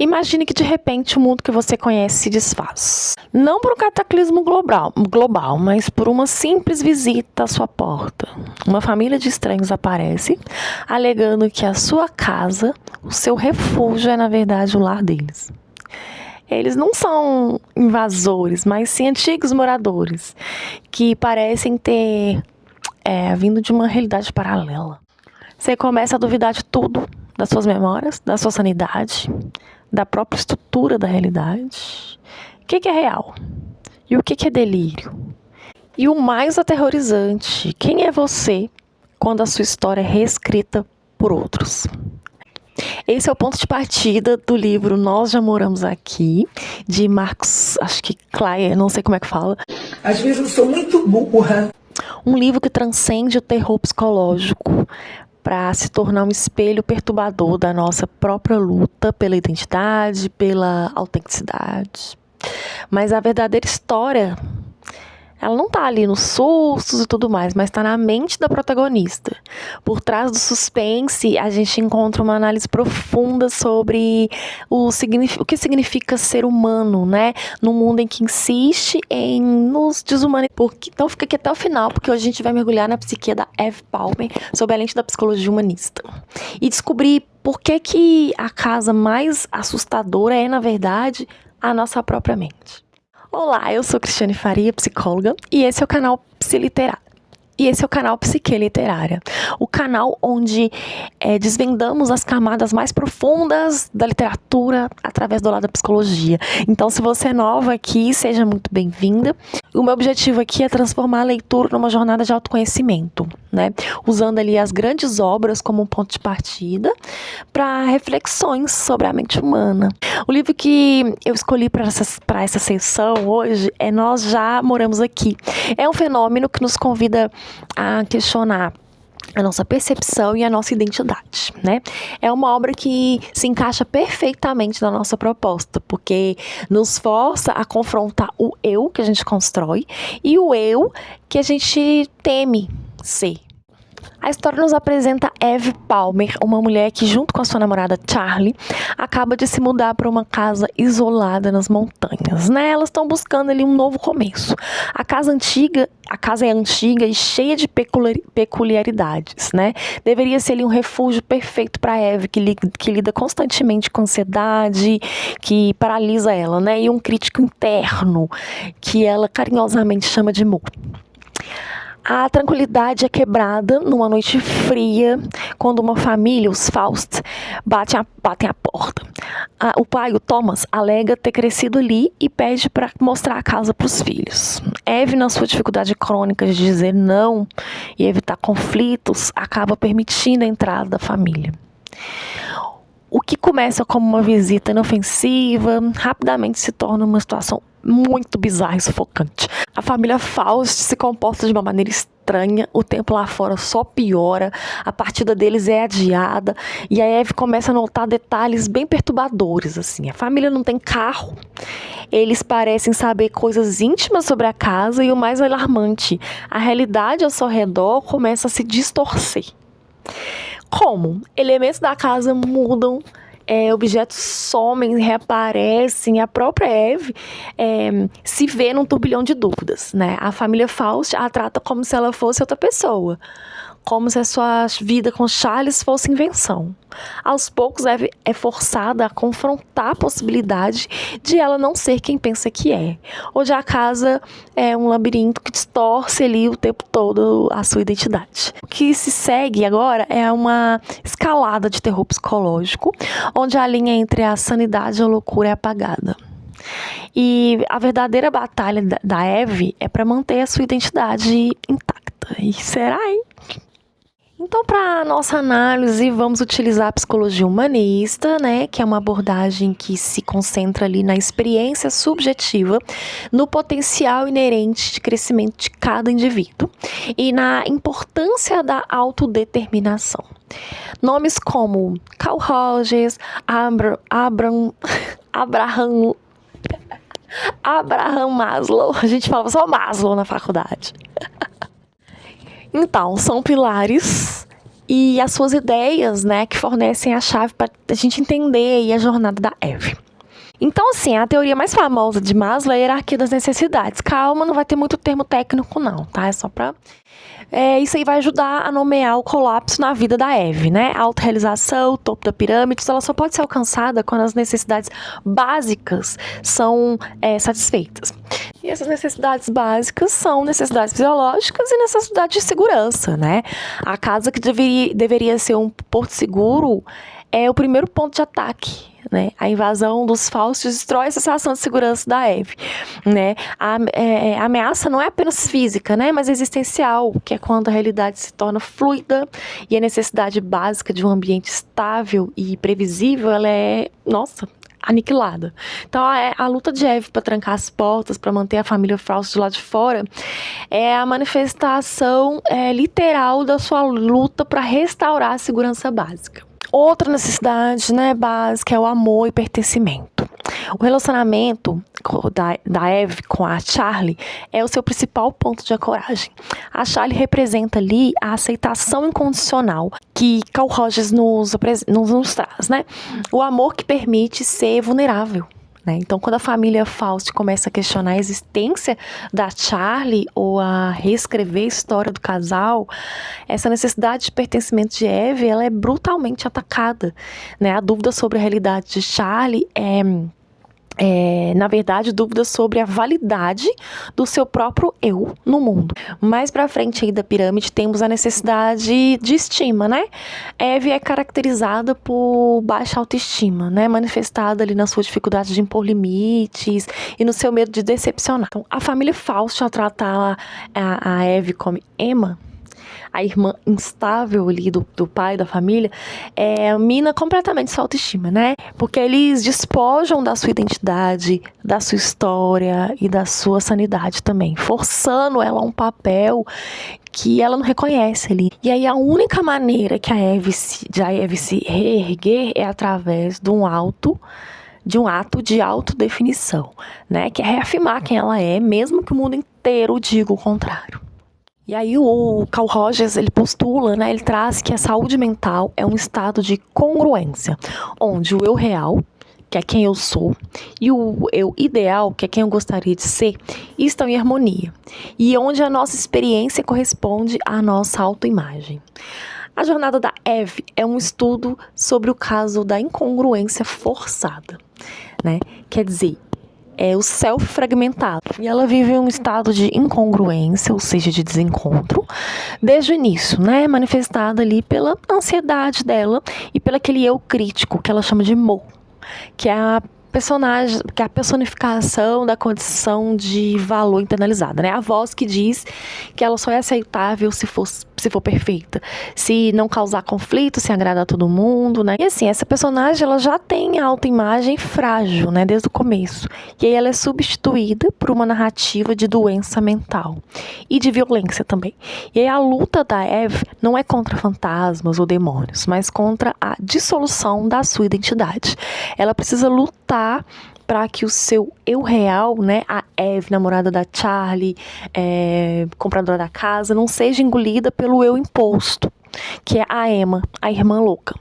Imagine que de repente o mundo que você conhece se desfaz. Não por um cataclismo global, mas por uma simples visita à sua porta. Uma família de estranhos aparece, alegando que a sua casa, o seu refúgio, é na verdade o lar deles. Eles não são invasores, mas sim antigos moradores, que parecem ter vindo de uma realidade paralela. Você começa a duvidar de tudo, das suas memórias, da sua sanidade, da própria estrutura da realidade. O que é real? E o que é delírio? E o mais aterrorizante, quem é você quando a sua história é reescrita por outros? Esse é o ponto de partida do livro Nós Já Moramos Aqui, de Marcos, acho que Kleyer, não sei como é que fala. Às vezes eu sou muito burra. Um livro que transcende o terror psicológico para se tornar um espelho perturbador da nossa própria luta pela identidade, pela autenticidade. Mas a verdadeira história, ela não está ali nos sustos e tudo mais, mas está na mente da protagonista. Por trás do suspense, a gente encontra uma análise profunda sobre o que significa ser humano, né? Num mundo em que insiste em nos desumanizar. Então fica aqui até o final, porque hoje a gente vai mergulhar na psique da Eve Palmer, sob a lente da psicologia humanista. E descobrir por que a casa mais assustadora é, na verdade, a nossa própria mente. Olá, eu sou Cristiane Faria, psicóloga, e esse é o canal Psiliterária. E esse é o canal Psique Literária, o canal onde desvendamos as camadas mais profundas da literatura através do lado da psicologia. Então, se você é nova aqui, seja muito bem-vinda. O meu objetivo aqui é transformar a leitura numa jornada de autoconhecimento, né? Usando ali as grandes obras como um ponto de partida para reflexões sobre a mente humana. O livro que eu escolhi para essa sessão hoje é Nós Já Moramos Aqui. É um fenômeno que nos convida a questionar a nossa percepção e a nossa identidade, né? É uma obra que se encaixa perfeitamente na nossa proposta, porque nos força a confrontar o eu que a gente constrói e o eu que a gente teme ser. A história nos apresenta Eve Palmer, uma mulher que, junto com a sua namorada Charlie, acaba de se mudar para uma casa isolada nas montanhas, né? Elas estão buscando ali um novo começo. A casa é antiga e cheia de peculiaridades, né? Deveria ser ali um refúgio perfeito para Eve, que lida constantemente com ansiedade, que paralisa ela, né? E um crítico interno, que ela carinhosamente chama de Mo. A tranquilidade é quebrada numa noite fria, quando uma família, os Faust, batem a porta. O pai, o Thomas, alega ter crescido ali e pede para mostrar a casa para os filhos. Eve, na sua dificuldade crônica de dizer não e evitar conflitos, acaba permitindo a entrada da família. O que começa como uma visita inofensiva, rapidamente se torna uma situação muito bizarra e sufocante. A família Faust se comporta de uma maneira estranha, o tempo lá fora só piora, a partida deles é adiada, e a Eve começa a notar detalhes bem perturbadores, assim. A família não tem carro, eles parecem saber coisas íntimas sobre a casa, e o mais alarmante, a realidade ao seu redor começa a se distorcer. Como? Elementos da casa mudam, objetos somem, reaparecem, a própria Eve se vê num turbilhão de dúvidas, né? A família Faust a trata como se ela fosse outra pessoa, como se a sua vida com Charles fosse invenção. Aos poucos, Eve é forçada a confrontar a possibilidade de ela não ser quem pensa que é. Onde a casa é um labirinto que distorce ali o tempo todo a sua identidade. O que se segue agora é uma escalada de terror psicológico, onde a linha entre a sanidade e a loucura é apagada. E a verdadeira batalha da Eve é para manter a sua identidade intacta. E será, hein? Então, para a nossa análise, vamos utilizar a psicologia humanista, né, que é uma abordagem que se concentra ali na experiência subjetiva, no potencial inerente de crescimento de cada indivíduo e na importância da autodeterminação. Nomes como Carl Rogers, Abraham Maslow, a gente falava só Maslow na faculdade. Então, são pilares e as suas ideias, né, que fornecem a chave para a gente entender aí a jornada da Eve. Então, assim, a teoria mais famosa de Maslow é a hierarquia das necessidades. Calma, não vai ter muito termo técnico não, tá? É só pra... isso aí vai ajudar a nomear o colapso na vida da Eve, né? A autorrealização, o topo da pirâmide, ela só pode ser alcançada quando as necessidades básicas são satisfeitas. E essas necessidades básicas são necessidades fisiológicas e necessidade de segurança, né? A casa que deveria ser um porto seguro é o primeiro ponto de ataque, né? A invasão dos falsos destrói a sensação de segurança da Eve, né? A ameaça não é apenas física, né? Mas existencial, que é quando a realidade se torna fluida e a necessidade básica de um ambiente estável e previsível, ela é, aniquilada. Então, a luta de Eve para trancar as portas, para manter a família Fausto de lá de fora, é a manifestação literal da sua luta para restaurar a segurança básica. Outra necessidade, né, básica é o amor e pertencimento. O relacionamento da Eve com a Charlie é o seu principal ponto de ancoragem. A Charlie representa ali a aceitação incondicional que Carl Rogers nos traz, né? O amor que permite ser vulnerável. Então, quando a família Faust começa a questionar a existência da Charlie ou a reescrever a história do casal, essa necessidade de pertencimento de Eve, ela é brutalmente atacada, né? A dúvida sobre a realidade de Charlie na verdade, dúvidas sobre a validade do seu próprio eu no mundo. Mais pra frente aí da pirâmide temos a necessidade de estima, né? Eve é caracterizada por baixa autoestima, né? Manifestada ali na sua dificuldade de impor limites e no seu medo de decepcionar. Então, a família Faust, ao tratar a Eve como Emma, a irmã instável ali do pai da família, mina completamente sua autoestima, né? Porque eles despojam da sua identidade, da sua história e da sua sanidade também, forçando ela a um papel que ela não reconhece ali. E aí a única maneira que a Eve se reerguer é através de um ato de autodefinição, né? Que é reafirmar quem ela é, mesmo que o mundo inteiro diga o contrário. E aí o Carl Rogers, ele postula, né, ele traz que a saúde mental é um estado de congruência, onde o eu real, que é quem eu sou, e o eu ideal, que é quem eu gostaria de ser, estão em harmonia, e onde a nossa experiência corresponde à nossa autoimagem. A jornada da Eve é um estudo sobre o caso da incongruência forçada, né? Quer dizer, é o self fragmentado. E ela vive um estado de incongruência, ou seja, de desencontro, desde o início, né? Manifestada ali pela ansiedade dela e pelo aquele eu crítico, que ela chama de Mo, que é a personagem, que é a personificação da condição de valor internalizada, né? A voz que diz que ela só é aceitável se for perfeita, se não causar conflito, se agradar a todo mundo, né? E assim, essa personagem, ela já tem a autoimagem frágil, né? Desde o começo. E aí ela é substituída por uma narrativa de doença mental e de violência também. E aí a luta da Eve não é contra fantasmas ou demônios, mas contra a dissolução da sua identidade. Ela precisa lutar para que o seu eu real, né, a Eve, namorada da Charlie, compradora da casa, não seja engolida pelo eu imposto, que é a Emma, a irmã louca.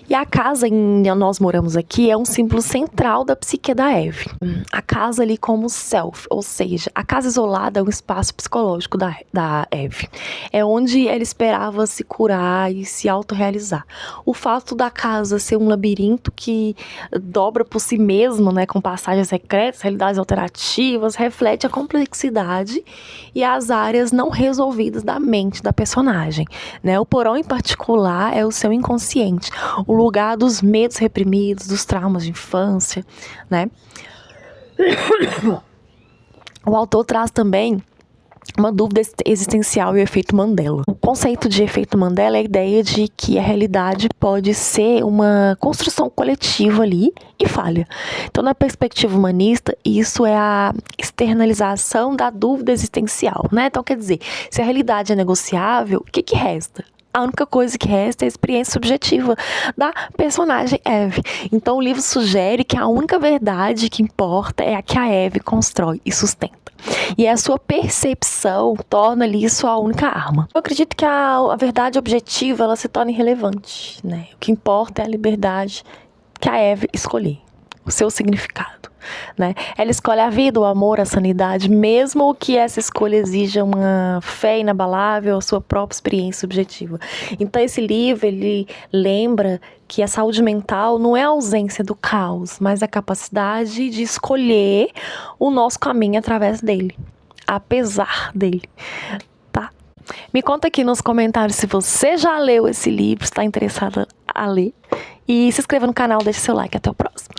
E a casa em que nós moramos aqui é um símbolo central da psique da Eve. A casa ali como self, ou seja, a casa isolada é um espaço psicológico da Eve. É onde ela esperava se curar e se autorrealizar. O fato da casa ser um labirinto que dobra por si mesmo, né, com passagens secretas, realidades alternativas, reflete a complexidade e as áreas não resolvidas da mente da personagem, né? O porão em particular é o seu inconsciente, o lugar dos medos reprimidos, dos traumas de infância, né? O autor traz também uma dúvida existencial e o efeito Mandela. O conceito de efeito Mandela é a ideia de que a realidade pode ser uma construção coletiva ali e falha. Então, na perspectiva humanista, isso é a externalização da dúvida existencial, né? Então, quer dizer, se a realidade é negociável, o que resta? A única coisa que resta é a experiência subjetiva da personagem Eve. Então o livro sugere que a única verdade que importa é a que a Eve constrói e sustenta. E a sua percepção torna ali sua única arma. Eu acredito que a verdade objetiva, ela se torna irrelevante, né? O que importa é a liberdade que a Eve escolher, o seu significado, né? Ela escolhe a vida, o amor, a sanidade, mesmo que essa escolha exija uma fé inabalável, a sua própria experiência subjetiva. Então esse livro, ele lembra que a saúde mental não é a ausência do caos, mas a capacidade de escolher o nosso caminho através dele, apesar dele, tá? Me conta aqui nos comentários se você já leu esse livro, está interessada a ler. E se inscreva no canal, deixe seu like. Até o próximo.